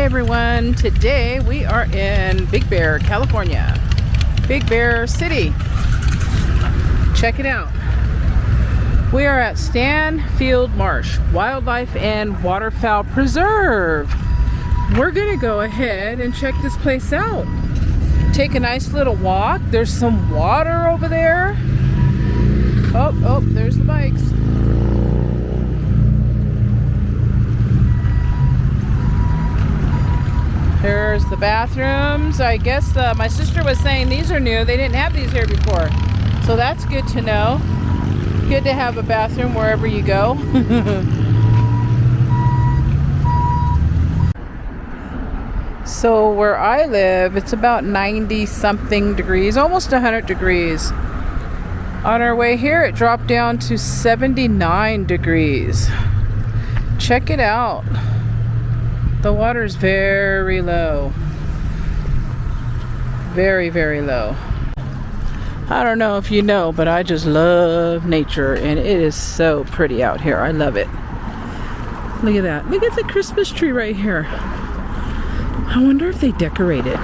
everyone, today we are in Big Bear, California. Big Bear City. Check it out. We are at Stanfield Marsh Wildlife and Waterfowl Preserve. We're gonna go ahead and check this place out. Take a nice little walk. There's some water over there. Oh, there's the bikes. There's the bathrooms. I guess my sister was saying these are new. They didn't have these here before. So that's good to know. Good to have a bathroom wherever you go. So where I live, it's about 90 something degrees, almost 100 degrees. On our way here, it dropped down to 79 degrees. Check it out. The water's very low. Very, very low. I don't know if you know, but I just love nature, and it is so pretty out here. I love it. Look at that. Look at the Christmas tree right here. I wonder if they decorate it.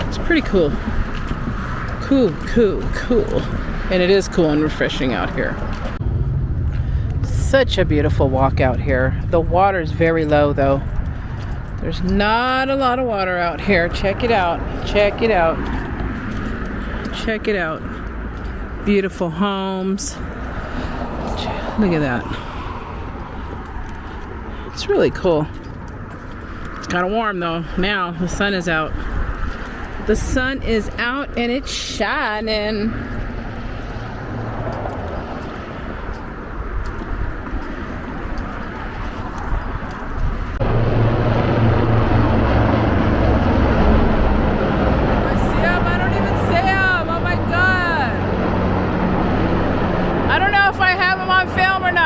It's pretty cool. Cool. And it is cool and refreshing out here. Such a beautiful walk out here. The water is very low though. There's not a lot of water out here. Check it out. Check it out. Check it out. Beautiful homes. Look at that. It's really cool. It's kind of warm though. Now the sun is out. The sun is out and it's shining.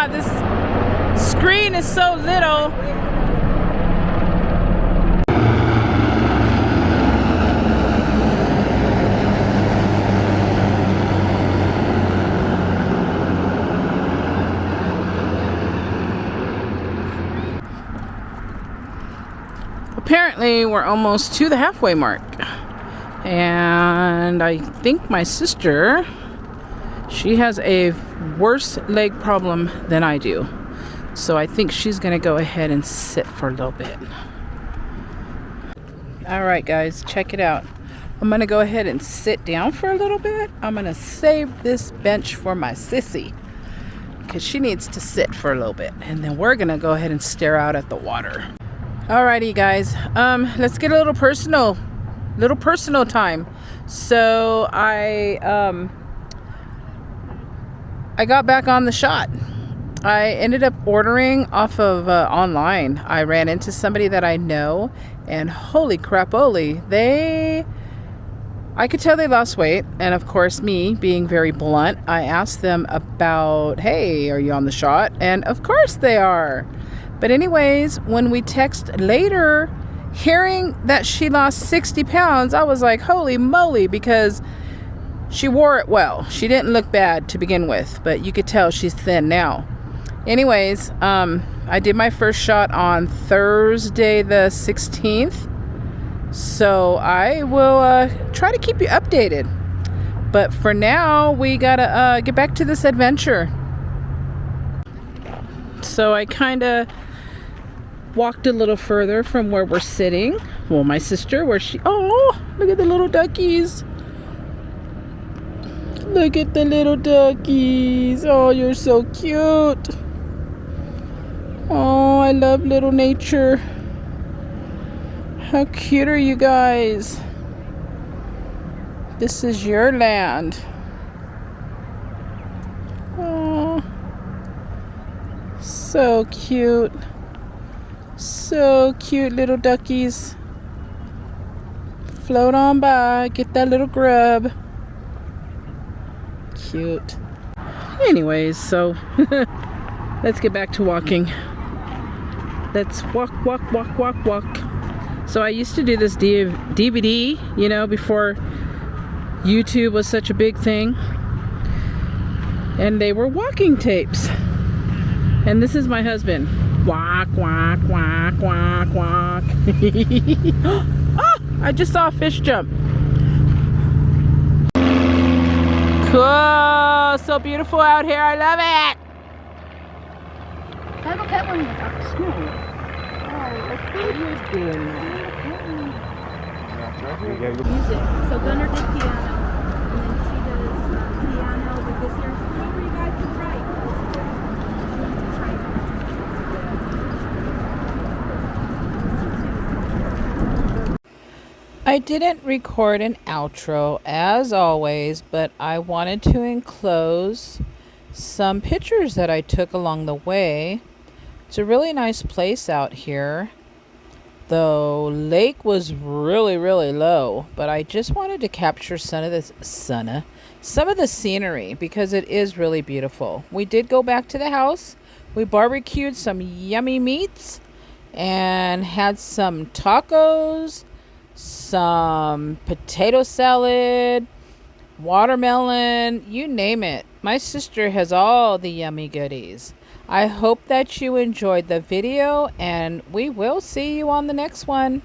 This screen is so little. Apparently we're almost to the halfway mark, and I think my sister, she has a worse leg problem than I do. So I think she's gonna go ahead and sit for a little bit. All right, guys, check it out. I'm gonna go ahead and sit down for a little bit. I'm gonna save this bench for my sissy because she needs to sit for a little bit. And then we're gonna go ahead and stare out at the water. Alrighty, guys, let's get a little personal time. So I got back on the shot. I ended up ordering off of online. I ran into somebody that I know, and holy crap-oli, I could tell they lost weight. And of course, me being very blunt, I asked them about, hey, are you on the shot? And of course they are. But anyways, when we text later, hearing that she lost 60 pounds, I was like, holy moly, because she wore it well. She didn't look bad to begin with, but you could tell she's thin now. Anyways, I did my first shot on Thursday the 16th. So I will try to keep you updated. But for now, we gotta get back to this adventure. So I kind of walked a little further from where we're sitting. Well, my sister, oh, look at the little duckies. Look at the little duckies. Oh, you're so cute. Oh, I love little nature. How cute are you guys? This is your land. Oh, so cute. So cute, little duckies. Float on by, get that little grub. Cute. Anyways, so let's get back to walking. Let's walk. So I used to do this DVD, you know, before YouTube was such a big thing. And they were walking tapes. And this is my husband. Quack, quack, quack, quack, quack. Oh, I just saw a fish jump. Cool. So beautiful out here. I love it. Can I go pet one of the snow? Music. So Gunnar did piano, and then she does piano, but this year, whoever you guys can write. I didn't record an outro as always, but I wanted to enclose some pictures that I took along the way. It's a really nice place out here. The lake was really, really low, but I just wanted to capture some of the scenery because it is really beautiful. We did go back to the house. We barbecued some yummy meats and had some tacos, some potato salad, watermelon, you name it. My sister has all the yummy goodies. I hope that you enjoyed the video, and we will see you on the next one.